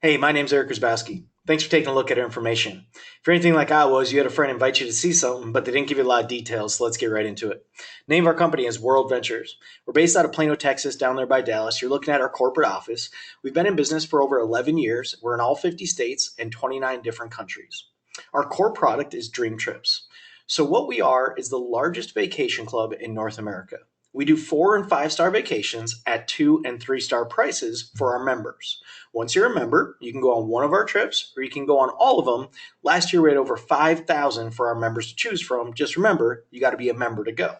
Hey, my name's Eric Grzybowski. Thanks for taking a look at our information. If you're anything like I was, you had a friend invite you to see something, but they didn't give you a lot of details, so let's get right into it. Name of our company is World Ventures. We're based out of Plano, Texas, down there by Dallas. You're looking at our corporate office. We've been in business for over 11 years. We're in all 50 states and 29 different countries. Our core product is Dream Trips. So what we are is the largest vacation club in North America. We do 4 and 5 star vacations at 2 and 3 star prices for our members. Once you're a member, you can go on one of our trips or you can go on all of them. Last year we had over 5,000 for our members to choose from. Just remember, you got to be a member to go.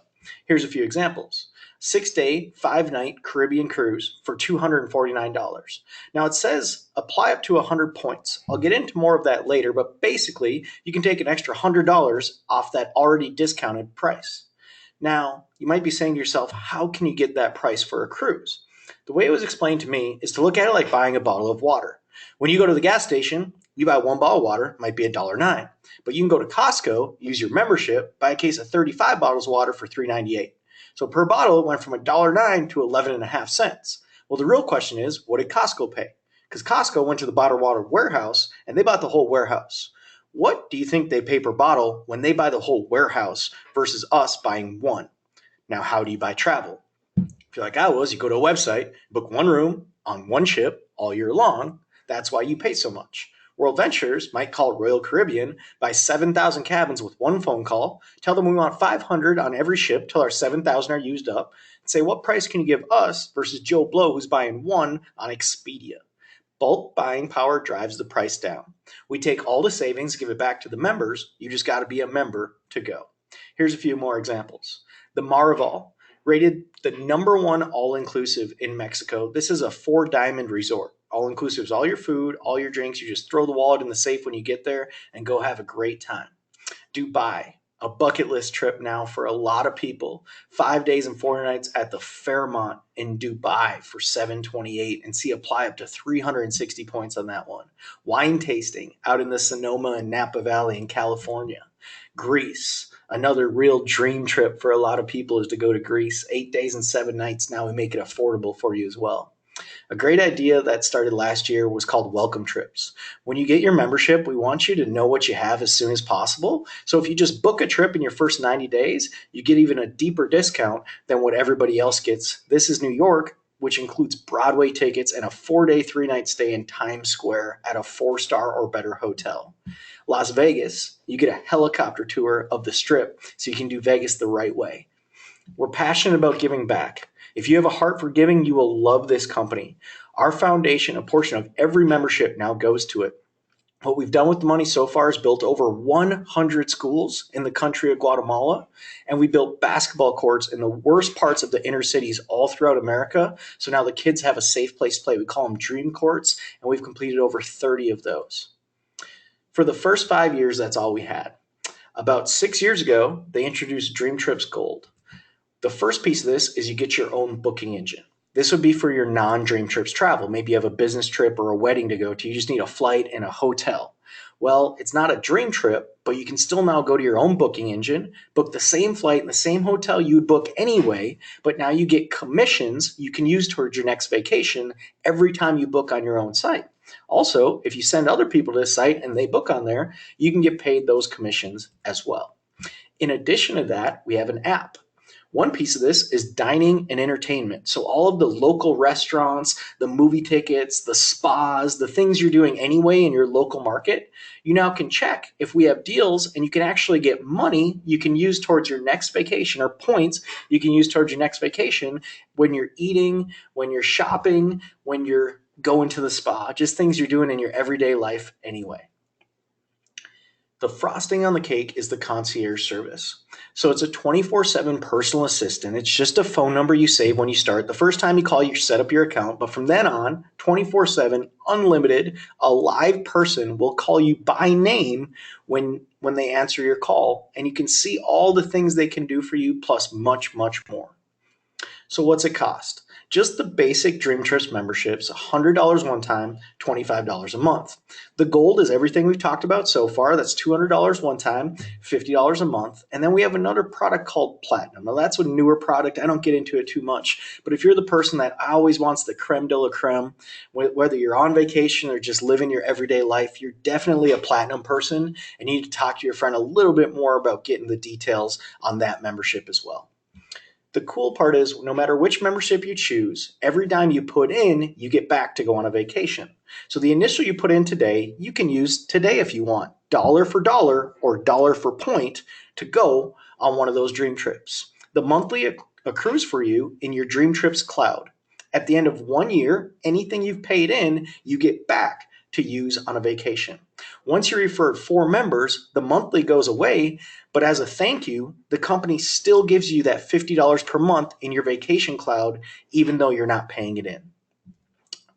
Here's a few examples. 6 day, 5 night Caribbean cruise for $249. Now it says apply up to 100 points. I'll get into more of that later, but basically you can take an extra $100 off that already discounted price. Now, you might be saying to yourself, how can you get that price for a cruise? The way it was explained to me is to look at it like buying a bottle of water. When you go to the gas station, you buy one bottle of water, it might be $1.09. But you can go to Costco, use your membership, buy a case of 35 bottles of water for $3.98. So per bottle, it went from $1.09 to 11.5 cents. Well, the real question is, what did Costco pay? Because Costco went to the bottled water warehouse and they bought the whole warehouse. What do you think they pay per bottle when they buy the whole warehouse versus us buying one? Now, how do you buy travel? If you're like I was, you go to a website, book one room on one ship all year long. That's why you pay so much. World Ventures might call Royal Caribbean, buy 7,000 cabins with one phone call, tell them we want 500 on every ship till our 7,000 are used up, and say, what price can you give us versus Joe Blow who's buying one on Expedia? Bulk buying power drives the price down. We take all the savings, give it back to the members. You just got to be a member to go. Here's a few more examples. The Marival, rated the #1 all-inclusive in Mexico. This is a 4-diamond resort. All-inclusive is all your food, all your drinks. You just throw the wallet in the safe when you get there and go have a great time. Dubai, a bucket list trip now for a lot of people. 5 days and 4 nights at the Fairmont in Dubai for $728, and see apply up to 360 points on that one. Wine tasting out in the Sonoma and Napa Valley in California. Greece, another real dream trip for a lot of people is to go to Greece. 8 days and 7 nights. Now we make it affordable for you as well. A great idea that started last year was called Welcome Trips. When you get your membership, we want you to know what you have as soon as possible. So if you just book a trip in your first 90 days, you get even a deeper discount than what everybody else gets. This is New York, which includes Broadway tickets and a 4-day, 3-night stay in Times Square at a 4-star or better hotel. Las Vegas, you get a helicopter tour of the Strip so you can do Vegas the right way. We're passionate about giving back. If you have a heart for giving, you will love this company. Our foundation, a portion of every membership now goes to it. What we've done with the money so far is built over 100 schools in the country of Guatemala, and we built basketball courts in the worst parts of the inner cities all throughout America. So now the kids have a safe place to play. We call them dream courts, and we've completed over 30 of those. For the first 5 years, that's all we had. About 6 years ago, they introduced Dream Trips Gold. The first piece of this is you get your own booking engine. This would be for your non-Dream Trips travel. Maybe you have a business trip or a wedding to go to. You just need a flight and a hotel. Well, it's not a dream trip, but you can still now go to your own booking engine, book the same flight and the same hotel you would book anyway, but now you get commissions you can use towards your next vacation every time you book on your own site. Also, if you send other people to the site and they book on there, you can get paid those commissions as well. In addition to that, we have an app. One piece of this is dining and entertainment. So all of the local restaurants, the movie tickets, the spas, the things you're doing anyway in your local market, you now can check if we have deals, and you can actually get money you can use towards your next vacation, or points you can use towards your next vacation when you're eating, when you're shopping, when you're going to the spa, just things you're doing in your everyday life anyway. The frosting on the cake is the concierge service. So it's a 24/7 personal assistant. It's just a phone number you save when you start. The first time you call, you set up your account, but from then on, 24/7, unlimited, a live person will call you by name when they answer your call, and you can see all the things they can do for you, plus much, much more. So what's it cost? Just the basic Dream Trips memberships, $100 one time, $25 a month. The gold is everything we've talked about so far. That's $200 one time, $50 a month. And then we have another product called platinum. Now that's a newer product. I don't get into it too much, but if you're the person that always wants the creme de la creme, whether you're on vacation or just living your everyday life, you're definitely a platinum person and you need to talk to your friend a little bit more about getting the details on that membership as well. The cool part is no matter which membership you choose, every dime you put in, you get back to go on a vacation. So the initial you put in today, you can use today if you want, dollar for dollar or dollar for point to go on one of those dream trips. The monthly accrues for you in your dream trips cloud. At the end of 1 year, anything you've paid in, you get back to use on a vacation. Once you referred 4 members, the monthly goes away, but as a thank you, the company still gives you that $50 per month in your vacation cloud, even though you're not paying it in.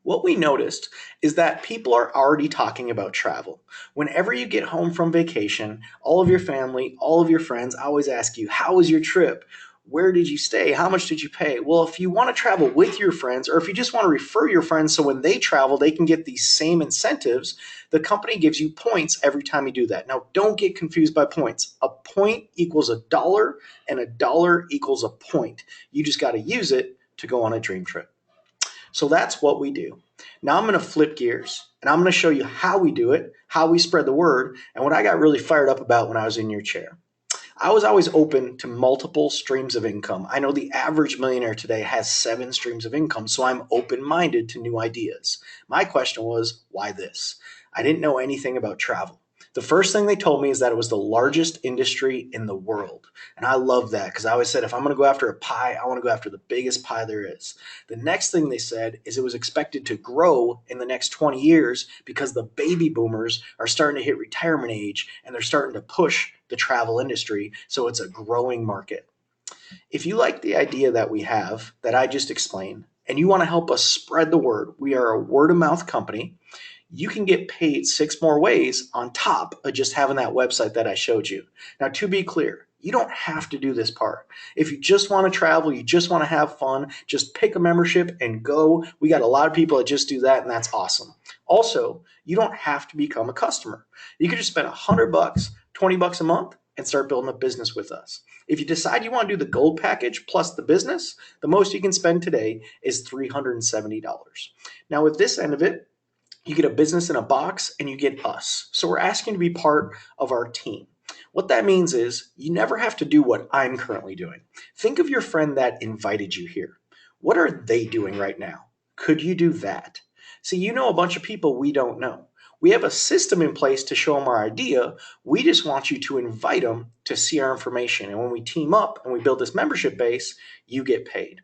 What we noticed is that people are already talking about travel. Whenever you get home from vacation, all of your family, all of your friends always ask you, how was your trip? Where did you stay? How much did you pay? Well, if you want to travel with your friends, or if you just want to refer your friends so when they travel, they can get these same incentives, the company gives you points every time you do that. Now, don't get confused by points. A point equals $1 and $1 equals a point. You just got to use it to go on a dream trip. So that's what we do. Now I'm going to flip gears and I'm going to show you how we do it, how we spread the word, and what I got really fired up about when I was in your chair. I was always open to multiple streams of income. I know the average millionaire today has 7 streams of income, so I'm open-minded to new ideas. My question was, why this? I didn't know anything about travel. The first thing they told me is that it was the largest industry in the world. And I love that because I always said, if I'm going to go after a pie, I want to go after the biggest pie there is. The next thing they said is it was expected to grow in the next 20 years because the baby boomers are starting to hit retirement age and they're starting to push the travel industry. So it's a growing market. If you like the idea that we have, that I just explained, and you want to help us spread the word, we are a word of mouth company. You can get paid 6 more ways on top of just having that website that I showed you. Now, to be clear, you don't have to do this part. If you just want to travel, you just want to have fun, just pick a membership and go. We got a lot of people that just do that, and that's awesome. Also, you don't have to become a customer. You can just spend $100, $20 a month and start building a business with us. If you decide you want to do the gold package plus the business, the most you can spend today is $370. Now, with this end of it, you get a business in a box and you get us. So we're asking to be part of our team. What that means is you never have to do what I'm currently doing. Think of your friend that invited you here. What are they doing right now? Could you do that? See, you know a bunch of people we don't know. We have a system in place to show them our idea. We just want you to invite them to see our information. And when we team up and we build this membership base, you get paid.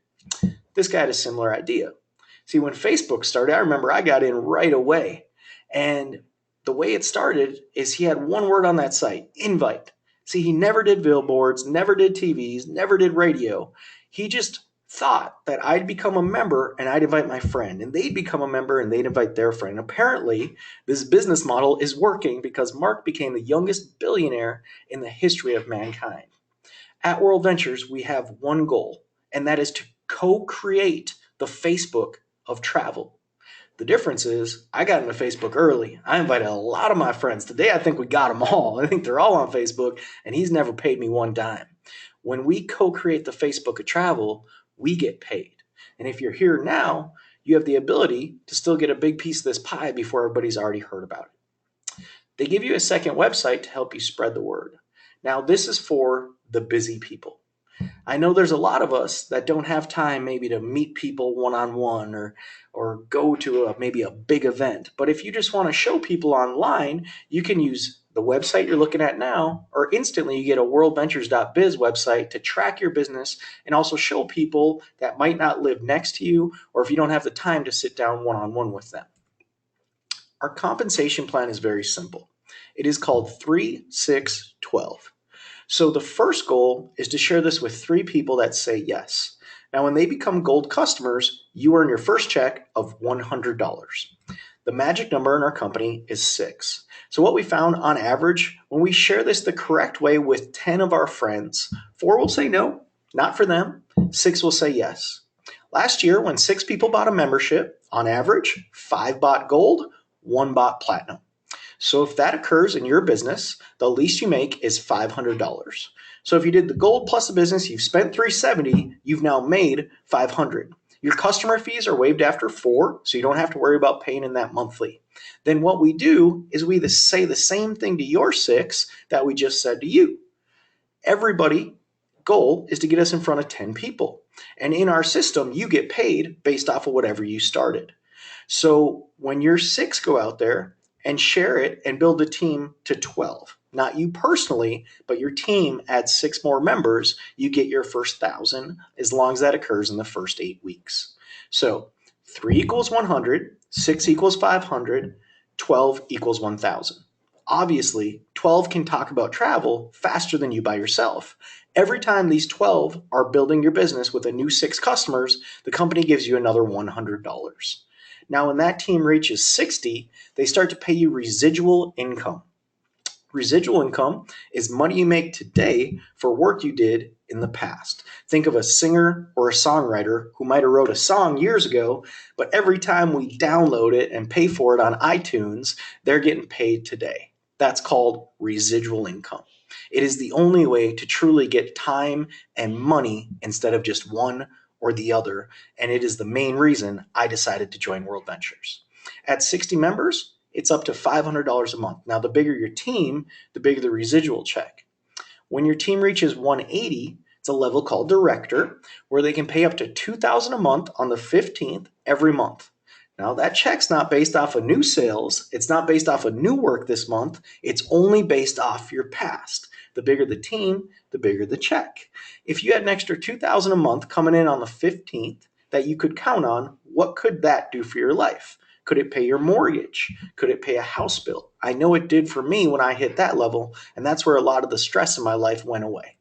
This guy had a similar idea. See, when Facebook started, I remember I got in right away. And the way it started is he had one word on that site, invite. See, he never did billboards, never did TVs, never did radio. He just thought that I'd become a member and I'd invite my friend, and they'd become a member and they'd invite their friend. Apparently, this business model is working because Mark became the youngest billionaire in the history of mankind. At World Ventures, we have one goal, and that is to co-create the Facebook of travel. The difference is I got into Facebook early. I invited a lot of my friends. Today, I think we got them all. I think they're all on Facebook, and he's never paid me one dime. When we co-create the Facebook of travel, we get paid. And if you're here now, you have the ability to still get a big piece of this pie before everybody's already heard about it. They give you a second website to help you spread the word. Now, this is for the busy people. I know there's a lot of us that don't have time maybe to meet people one-on-one or go to maybe a big event. But if you just want to show people online, you can use the website you're looking at now, or instantly you get a worldventures.biz website to track your business and also show people that might not live next to you, or if you don't have the time to sit down one-on-one with them. Our compensation plan is very simple. It is called 3-6-12. So the first goal is to share this with 3 people that say yes. Now, when they become gold customers, you earn your first check of $100. The magic number in our company is 6. So what we found on average, when we share this the correct way with 10 of our friends, 4 will say no, not for them. 6 will say yes. Last year, when 6 people bought a membership, on average, 5 bought gold, one bot platinum. So if that occurs in your business, the least you make is $500. So if you did the gold plus the business, you've spent $370, you've now made $500. Your customer fees are waived after 4, so you don't have to worry about paying in that monthly. Then what we do is we say the same thing to your 6 that we just said to you. Everybody goal is to get us in front of 10 people. And in our system, you get paid based off of whatever you started. So when your 6 go out there and share it and build a team to 12, not you personally, but your team adds 6 more members, you get your first 1,000 as long as that occurs in the first 8 weeks. So 3 equals 100, 6 equals 500, 12 equals 1,000. Obviously, 12 can talk about travel faster than you by yourself. Every time these 12 are building your business with a new 6 customers, the company gives you another $100. Now, when that team reaches 60, they start to pay you residual income. Residual income is money you make today for work you did in the past. Think of a singer or a songwriter who might have wrote a song years ago, but every time we download it and pay for it on iTunes, they're getting paid today. That's called residual income. It is the only way to truly get time and money instead of just one or the other, and it is the main reason I decided to join World Ventures. At 60 members, it's up to $500 a month. Now, the bigger your team, the bigger the residual check. When your team reaches 180, it's a level called director, where they can pay up to $2,000 a month on the 15th every month. Now, that check's not based off of new sales. It's not based off of new work this month. It's only based off your past. The bigger the team, the bigger the check. If you had an extra $2,000 a month coming in on the 15th that you could count on, what could that do for your life? Could it pay your mortgage? Could it pay a house bill? I know it did for me when I hit that level, and that's where a lot of the stress in my life went away.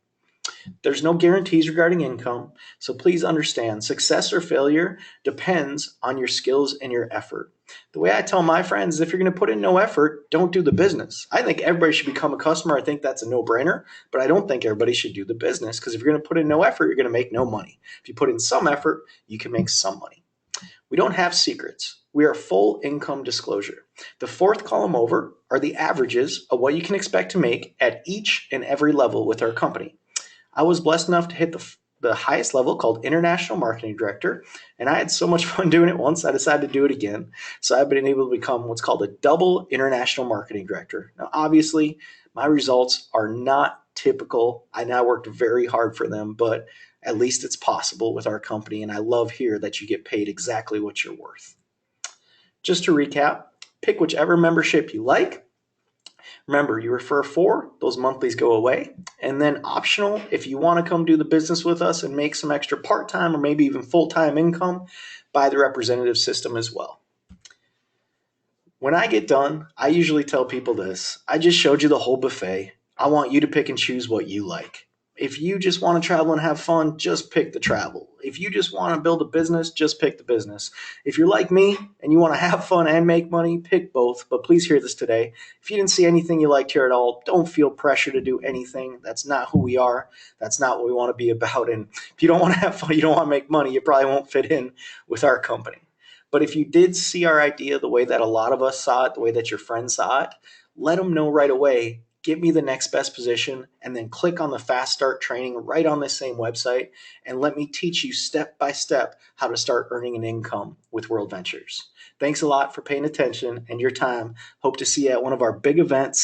There's no guarantees regarding income, so please understand success or failure depends on your skills and your effort. The way I tell my friends is if you're going to put in no effort, don't do the business. I think everybody should become a customer. I think that's a no-brainer, but I don't think everybody should do the business because if you're going to put in no effort, you're going to make no money. If you put in some effort, you can make some money. We don't have secrets. We are full income disclosure. The 4th column over are the averages of what you can expect to make at each and every level with our company. I was blessed enough to hit the highest level called International Marketing Director, and I had so much fun doing it once, I decided to do it again. So I've been able to become what's called a double International Marketing Director. Now, obviously, my results are not typical. I now worked very hard for them, but at least it's possible with our company, and I love here that you get paid exactly what you're worth. Just to recap, pick whichever membership you like. Remember, you refer 4, those monthlies go away. And then optional, if you want to come do the business with us and make some extra part-time or maybe even full-time income, buy the representative system as well. When I get done, I usually tell people this. I just showed you the whole buffet. I want you to pick and choose what you like. If you just want to travel and have fun, just pick the travel. If you just want to build a business, just pick the business. If you're like me and you want to have fun and make money, pick both. But please hear this today. If you didn't see anything you liked here at all, don't feel pressure to do anything. That's not who we are. That's not what we want to be about. And if you don't want to have fun, you don't want to make money, you probably won't fit in with our company. But if you did see our idea the way that a lot of us saw it, the way that your friends saw it, let them know right away. Give me the next best position, and then click on the Fast Start training right on this same website, and let me teach you step by step how to start earning an income with World Ventures. Thanks a lot for paying attention and your time. Hope to see you at one of our big events